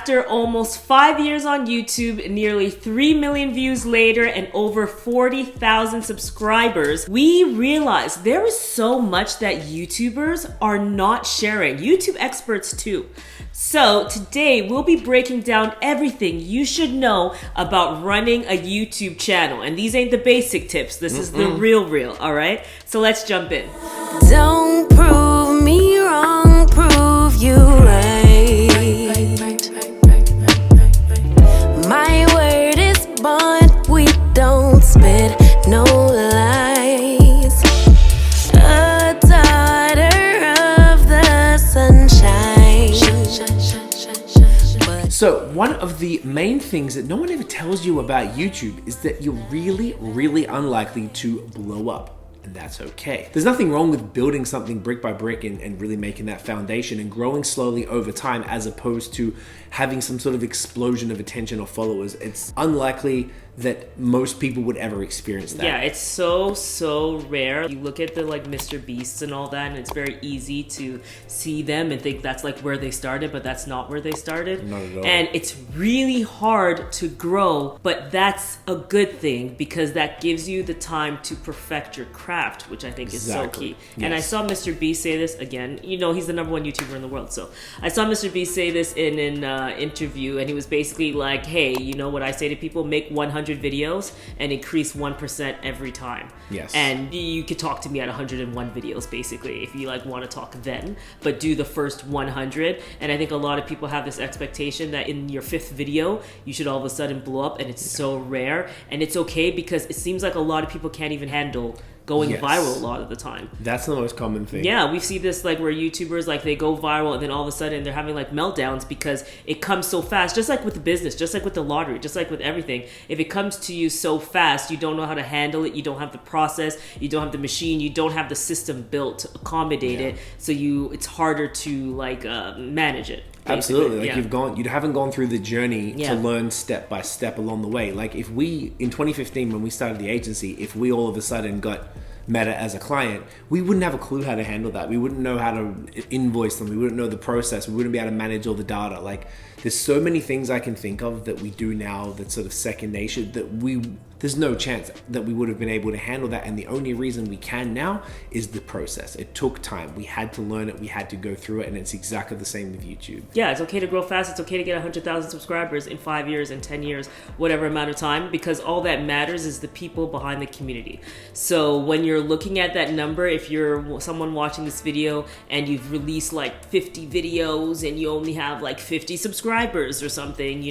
after almost 5 years on YouTube, nearly 3 million views later, and over 40,000 subscribers, we realized there is so much that YouTubers are not sharing. YouTube experts too. So today we'll be breaking down everything you should know about running a YouTube channel. And these ain't the basic tips. This is the real, all right? So let's jump in. Don't prove me wrong, prove you right. My word is bond, we don't spit no lies. A daughter of the sunshine. So one of the main things that no one ever tells you about YouTube is that you're really unlikely to blow up. And that's okay. There's nothing wrong with building something brick by brick and really making that foundation and growing slowly over time, as opposed to having some sort of explosion of attention or followers. It's unlikely that most people would ever experience that. Yeah, it's so rare. You look at the Mr. Beasts and all that, and it's very easy to see them and think that's where they started, but that's not where they started. Not at all. And it's really hard to grow, but that's a good thing because that gives you the time to perfect your craft, which I think is so key. Yes. And I saw Mr. Beast say this again. You know, he's the #1 YouTuber in the world. So I saw Mr. Beast say this in an interview, and he was basically like, hey, you know what I say to people? Make 100 videos and increase 1% every time. Yes. And you could talk to me at 101 videos, basically, if you want to talk then, but do the first 100. And I think a lot of people have this expectation that in your 5th video, you should all of a sudden blow up, and it's so rare. And it's okay because it seems like a lot of people can't even handle going viral a lot of the time. That's the most common thing. Yeah, we see this where YouTubers they go viral and then all of a sudden they're having meltdowns because it comes so fast. Just like with the business, just like with the lottery, just like with everything. If it comes to you so fast, you don't know how to handle it. You don't have the process. You don't have the machine. You don't have the system built to accommodate it. So it's harder to manage it. Absolutely. You haven't gone through the journey to learn step by step along the way. If we, in 2015, when we started the agency, if we all of a sudden got Meta as a client, we wouldn't have a clue how to handle that. We wouldn't know how to invoice them. We wouldn't know the process. We wouldn't be able to manage all the data. There's so many things I can think of that we do now that's sort of second nature that there's no chance that we would have been able to handle that. And the only reason we can now is the process. It took time. We had to learn it. We had to go through it. And it's exactly the same with YouTube. Yeah, it's okay to grow fast. It's okay to get 100,000 subscribers in 5 years, in 10 years, whatever amount of time, because all that matters is the people behind the community. So when you're looking at that number, if you're someone watching this video and you've released 50 videos and you only have 50 subscribers or something,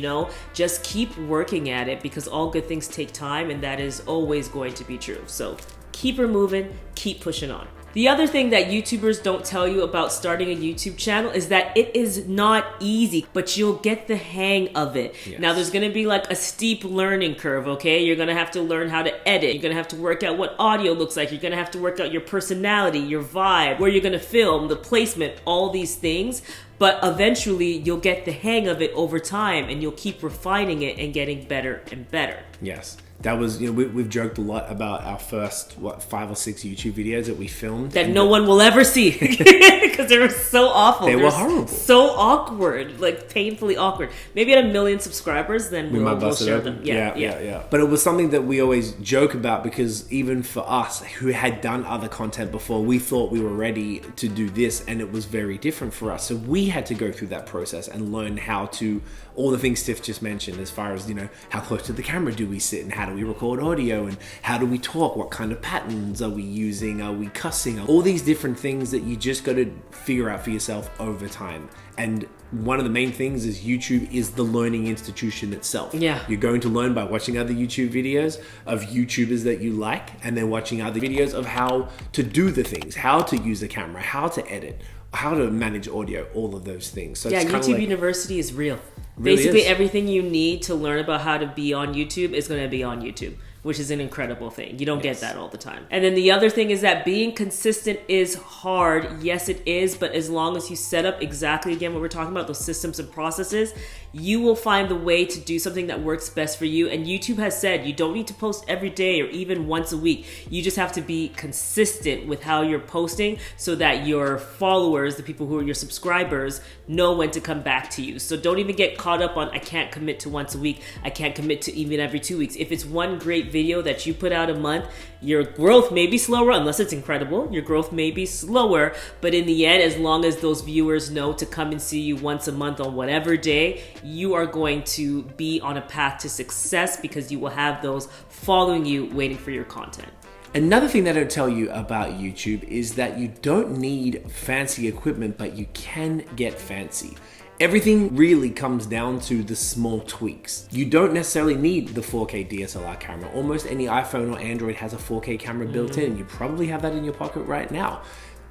just keep working at it because all good things take time, and that is always going to be true. So keep her moving, keep pushing on. The other thing that YouTubers don't tell you about starting a YouTube channel is that it is not easy, but you'll get the hang of it. Yes. Now there's gonna be a steep learning curve, okay? You're gonna have to learn how to edit. You're gonna have to work out what audio looks like. You're gonna have to work out your personality, your vibe, where you're gonna film, the placement, all these things. But eventually you'll get the hang of it over time, and you'll keep refining it and getting better and better. Yes. That was, we've joked a lot about our first, 5 or 6 YouTube videos that we filmed. That no one will ever see because they were so awful. They were horrible. So awkward, painfully awkward. Maybe at 1 million subscribers, then we'll share them. Yeah. But it was something that we always joke about because even for us who had done other content before, we thought we were ready to do this, and it was very different for us. So we had to go through that process and learn how to, all the things Tiff just mentioned, as far as, how close to the camera do we sit and how do we record audio and how do we talk, what kind of patterns are we using, are we cussing, all these different things that you just got to figure out for yourself over time. And one of the main things is YouTube is the learning institution itself. Yeah. You're going to learn by watching other YouTube videos of YouTubers that you like, and then watching other videos of how to do the things, how to use a camera, how to edit, how to manage audio, all of those things. So it's YouTube University is real. Really Basically, is. everything you need to learn about how to be on YouTube is going to be on YouTube. which is an incredible thing. You don't get that all the time. And then the other thing is that being consistent is hard. Yes, it is, but as long as you set up exactly, again, what we're talking about, those systems and processes, you will find the way to do something that works best for you. And YouTube has said you don't need to post every day or even once a week. You just have to be consistent with how you're posting so that your followers, the people who are your subscribers, know when to come back to you. So don't even get caught up on, I can't commit to once a week. I can't commit to even every 2 weeks. If it's one great video that you put out a month, your growth may be slower, unless it's incredible. Your growth may be slower, but in the end, as long as those viewers know to come and see you once a month on whatever day, you are going to be on a path to success because you will have those following you, waiting for your content. Another thing that I'll tell you about YouTube is that you don't need fancy equipment, but you can get fancy. Everything really comes down to the small tweaks. You don't necessarily need the 4K DSLR camera. Almost any iPhone or Android has a 4K camera built in. You probably have that in your pocket right now.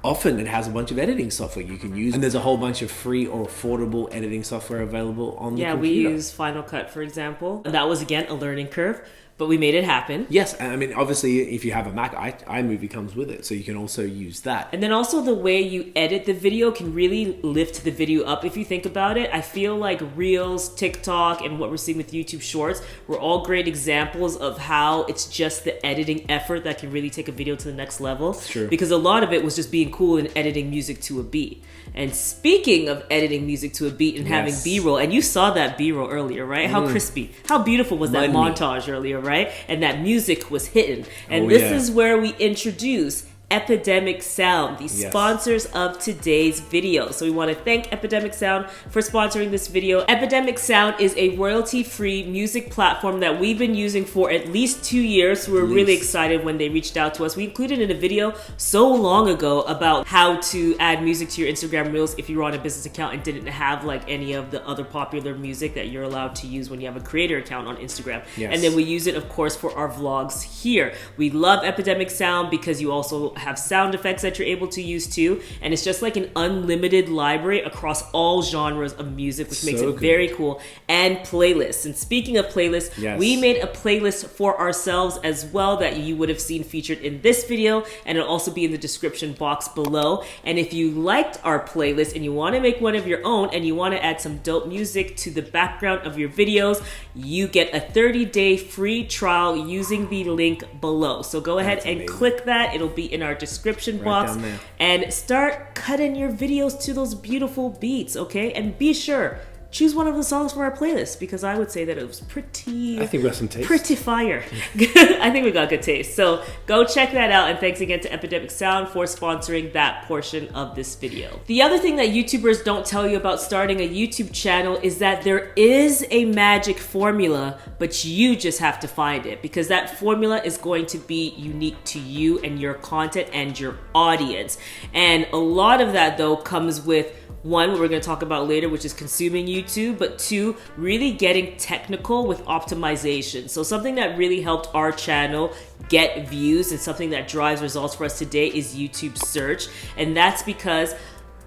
Often it has a bunch of editing software you can use, and there's a whole bunch of free or affordable editing software available on the computer. Yeah, we use Final Cut, for example. And that was, again, a learning curve, but we made it happen. Yes, I mean, obviously, if you have a Mac, iMovie comes with it, so you can also use that. And then also the way you edit the video can really lift the video up. If you think about it, I feel like Reels, TikTok, and what we're seeing with YouTube Shorts were all great examples of how it's just the editing effort that can really take a video to the next level. True. Because a lot of it was just being cool and editing music to a beat. And speaking of editing music to a beat and having B-roll, and you saw that B-roll earlier, right? How crispy, how beautiful was that montage earlier, right? And that music was hidden. And this is where we introduce Epidemic Sound, the sponsors of today's video. So we want to thank Epidemic Sound for sponsoring this video. Epidemic Sound is a royalty-free music platform that we've been using for at least 2 years. So we're really excited when they reached out to us. We included in a video so long ago about how to add music to your Instagram Reels if you were on a business account and didn't have like any of the other popular music that you're allowed to use when you have a creator account on Instagram. And then we use it, of course, for our vlogs here. We love Epidemic Sound because you also have sound effects that you're able to use too, and it's just like an unlimited library across all genres of music, which makes it very cool. And playlists. And speaking of playlists, we made a playlist for ourselves as well that you would have seen featured in this video, and it'll also be in the description box below. And if you liked our playlist and you want to make one of your own and you want to add some dope music to the background of your videos, you get a 30-day free trial using the link below. So go ahead and click that. It'll be in our description box and start cutting your videos to those beautiful beats, okay? And be sure, choose one of the songs for our playlist because I would say that it was pretty... I think we have some taste. Pretty fire. I think we got good taste. So go check that out, and thanks again to Epidemic Sound for sponsoring that portion of this video. The other thing that YouTubers don't tell you about starting a YouTube channel is that there is a magic formula, but you just have to find it because that formula is going to be unique to you and your content and your audience. And a lot of that, though, comes with one, what we're going to talk about later, which is consuming YouTube, but two, really getting technical with optimization. So something that really helped our channel get views and something that drives results for us today is YouTube search. And that's because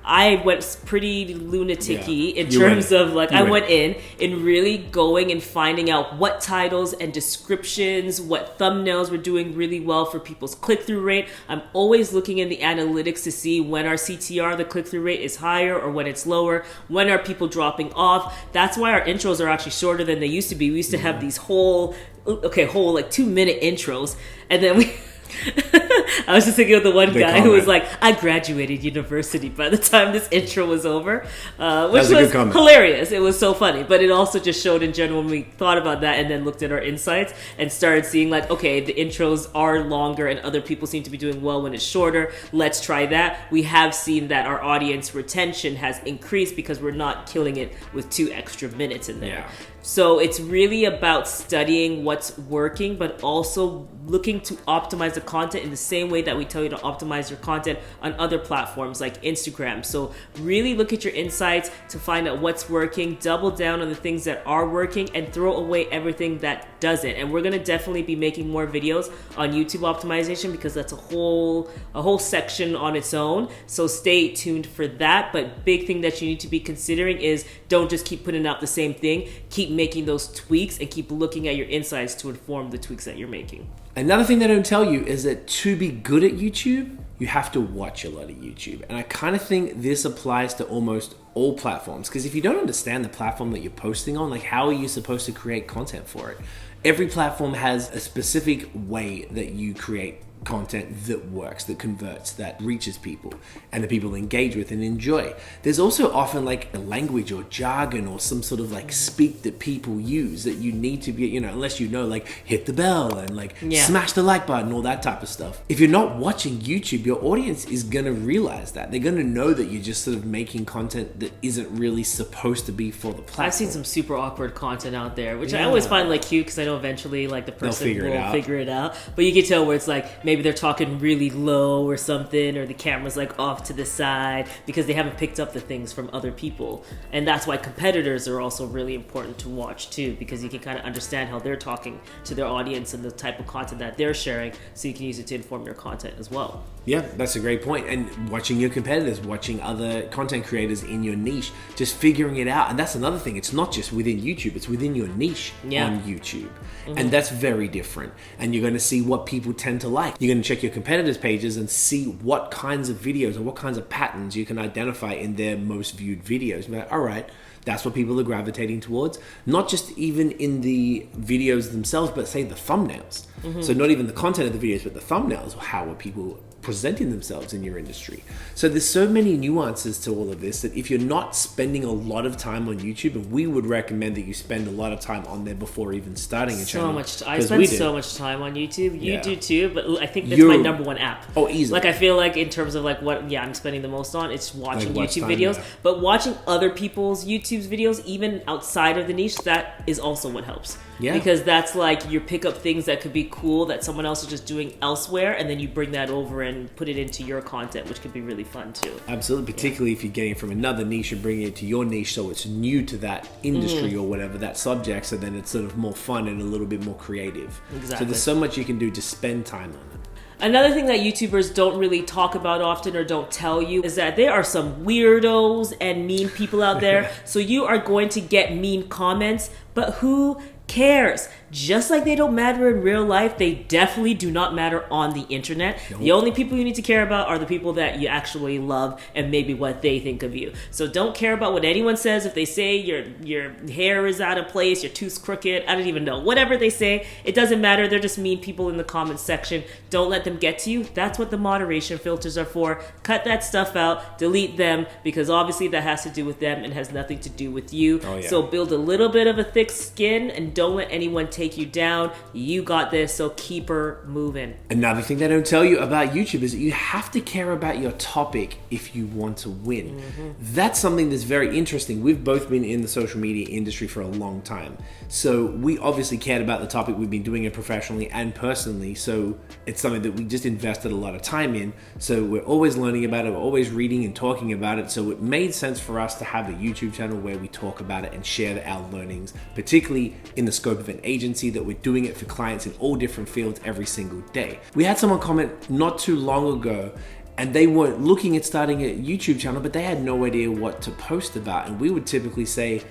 I went pretty lunatic-y in terms of like, I went in and really going and finding out what titles and descriptions, what thumbnails were doing really well for people's click-through rate. I'm always looking in the analytics to see when our CTR, the click-through rate, is higher or when it's lower. When are people dropping off? That's why our intros are actually shorter than they used to be. We used to have these whole like 2-minute intros, and then we... I was just thinking of the one guy who was like, I graduated university by the time this intro was over, which was hilarious. It was so funny, but it also just showed in general when we thought about that and then looked at our insights and started seeing like, okay, the intros are longer and other people seem to be doing well when it's shorter. Let's try that. We have seen that our audience retention has increased because we're not killing it with 2 extra minutes in there. So it's really about studying what's working, but also looking to optimize the content in the same way that we tell you to optimize your content on other platforms like Instagram. So really look at your insights to find out what's working, double down on the things that are working, and throw away everything that doesn't. And we're gonna definitely be making more videos on YouTube optimization because that's a whole section on its own. So stay tuned for that. But big thing that you need to be considering is don't just keep putting out the same thing. Keep making those tweaks and keep looking at your insights to inform the tweaks that you're making. Another thing they don't tell you is that to be good at YouTube, you have to watch a lot of YouTube. And I kind of think this applies to almost all platforms, because if you don't understand the platform that you're posting on, like how are you supposed to create content for it? Every platform has a specific way that you create content that works, that converts, that reaches people, and that people engage with and enjoy. There's also often like a language or jargon or some sort of like speak that people use that you need to be, unless you know, like hit the bell and like smash the like button, all that type of stuff. If you're not watching YouTube, your audience is gonna realize that. They're gonna know that you're just sort of making content that isn't really supposed to be for the platform. I've seen some super awkward content out there, which I always find like cute, because I know eventually like the person will figure it out. But you can tell where it's like maybe they're talking really low or something, or the camera's like off to the side because they haven't picked up the things from other people. And that's why competitors are also really important to watch too, because you can kind of understand how they're talking to their audience and the type of content that they're sharing, so you can use it to inform your content as well. Yeah, that's a great point. And watching your competitors, watching other content creators in your niche, just figuring it out. And that's another thing. It's not just within YouTube, it's within your niche on YouTube. And that's very different. And you're going to see what people tend to like. You're going to check your competitors' pages and see what kinds of videos or what kinds of patterns you can identify in their most viewed videos. But all right, that's what people are gravitating towards. Not just even in the videos themselves, but say the thumbnails. So not even the content of the videos, but the thumbnails. How are people presenting themselves in your industry? So there's so many nuances to all of this that if you're not spending a lot of time on YouTube, and we would recommend that you spend a lot of time on there before even starting a channel. I spend so much time on YouTube. You do too, but I think that's my number one app. Oh, easily. Like I feel like in terms of like what I'm spending the most on, it's watching YouTube videos. But watching other people's YouTube videos, even outside of the niche, that is also what helps. Yeah. Because that's like you pick up things that could be cool that someone else is just doing elsewhere, and then you bring that over and put it into your content, which could be really fun too. Absolutely, particularly if you're getting it from another niche and bringing it to your niche, so it's new to that industry or whatever, that subject, so then it's sort of more fun and a little bit more creative. Exactly. So there's so much you can do to spend time on it. Another thing that YouTubers don't really talk about often or don't tell you is that there are some weirdos and mean people out there. So you are going to get mean comments, but who cares? Just like they don't matter in real life, they definitely do not matter on the internet. Nope. The only people you need to care about are the people that you actually love and maybe what they think of you. So don't care about what anyone says. If they say your hair is out of place, your tooth's crooked, I don't even know. Whatever they say, it doesn't matter. They're just mean people in the comments section. Don't let them get to you. That's what the moderation filters are for. Cut that stuff out, delete them, because obviously that has to do with them and has nothing to do with you. Oh, yeah. So build a little bit of a thick skin and don't let anyone take you down. You got this, so keep her moving. Another thing they don't tell you about YouTube is that you have to care about your topic if you want to win. That's something that's very interesting. We've both been in the social media industry for a long time, so we obviously cared about the topic. We've been doing it professionally and personally, so it's something that we just invested a lot of time in. So we're always learning about it, we're always reading and talking about it, so it made sense for us to have a YouTube channel where we talk about it and share our learnings, particularly in the scope of an agency, that we're doing it for clients in all different fields every single day. We had someone comment not too long ago, and they were looking at starting a YouTube channel, but they had no idea what to post about. And we would typically say,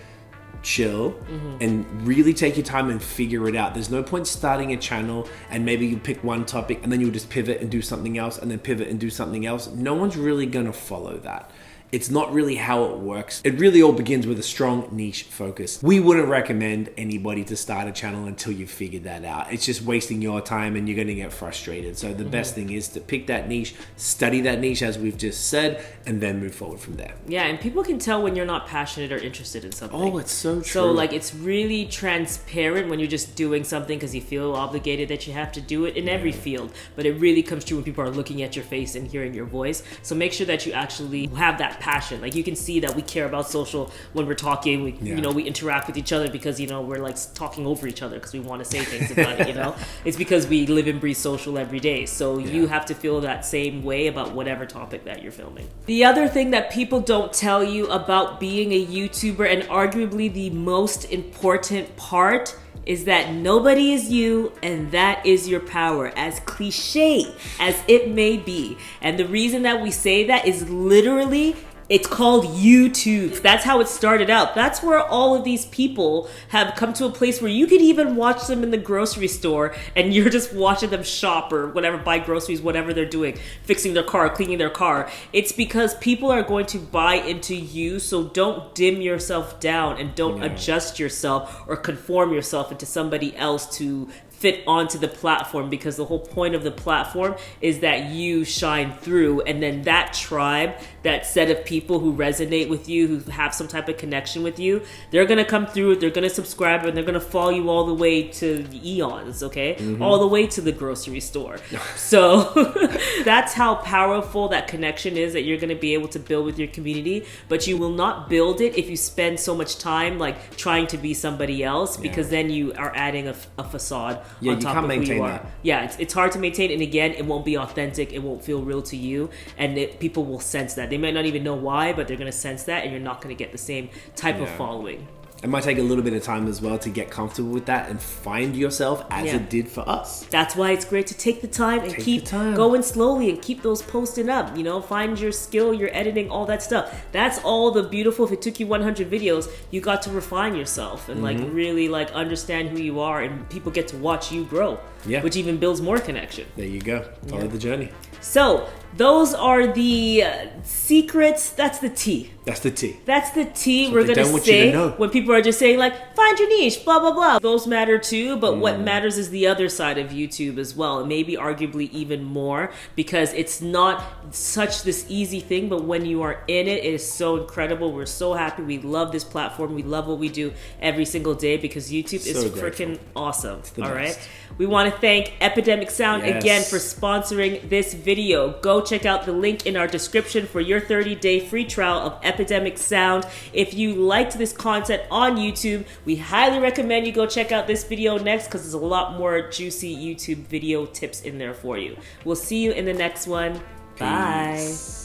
chill and really take your time and figure it out. There's no point starting a channel and maybe you pick one topic and then you'll just pivot and do something else and then pivot and do something else. No one's really gonna follow that. It's not really how it works. It really all begins with a strong niche focus. We wouldn't recommend anybody to start a channel until you've figured that out. It's just wasting your time and you're going to get frustrated. So the best thing is to pick that niche, study that niche as we've just said, and then move forward from there. Yeah, and people can tell when you're not passionate or interested in something. Oh, it's so true. So like it's really transparent when you're just doing something because you feel obligated that you have to do it in every field. But it really comes true when people are looking at your face and hearing your voice. So make sure that you actually have that passion. Like you can see that we care about social when we're talking. We we interact with each other because we're like talking over each other because we want to say things about it. It's because we live and breathe social every day. So you have to feel that same way about whatever topic that you're filming. The other thing that people don't tell you about being a YouTuber, and arguably the most important part, is that nobody is you and that is your power, as cliche as it may be. And the reason that we say that is literally It's called YouTube. That's how it started out. That's where all of these people have come to a place where you could even watch them in the grocery store and you're just watching them shop or whatever, buy groceries, whatever they're doing, fixing their car, cleaning their car. It's because people are going to buy into you, so don't dim yourself down and don't adjust yourself or conform yourself into somebody else to fit onto the platform, because the whole point of the platform is that you shine through, and then that tribe, that set of people who resonate with you, who have some type of connection with you, they're gonna come through, they're gonna subscribe, and they're gonna follow you all the way to eons, okay? All the way to the grocery store. So that's how powerful that connection is that you're gonna be able to build with your community, but you will not build it if you spend so much time like trying to be somebody else, because then you are adding a facade on top of who you are. That. Yeah, it's hard to maintain, and again, it won't be authentic, it won't feel real to you, and people will sense that. They might not even know why, but they're going to sense that, and you're not going to get the same type of following. It might take a little bit of time as well to get comfortable with that and find yourself as it did for us. That's why it's great to take the time and keep going slowly and keep those posting up. You know, find your skill, your editing, all that stuff. That's all the beautiful. If it took you 100 videos, you got to refine yourself and like really like understand who you are, and people get to watch you grow. Yeah. Which even builds more connection. There you go. Follow the journey. So those are the secrets. That's the tea. That's the tea. That's the tea we're going to say when people are just saying like, find your niche, blah, blah, blah. Those matter too, but what matters is the other side of YouTube as well. And maybe arguably even more, because it's not such this easy thing, but when you are in it, it is so incredible. We're so happy. We love this platform. We love what we do every single day, because YouTube is freaking awesome. All right. We want to thank Epidemic Sound again for sponsoring this video. Go check out the link in our description for your 30-day free trial of Epidemic Sound. If you liked this content on YouTube, we highly recommend you go check out this video next, because there's a lot more juicy YouTube video tips in there for you. We'll see you in the next one. Bye.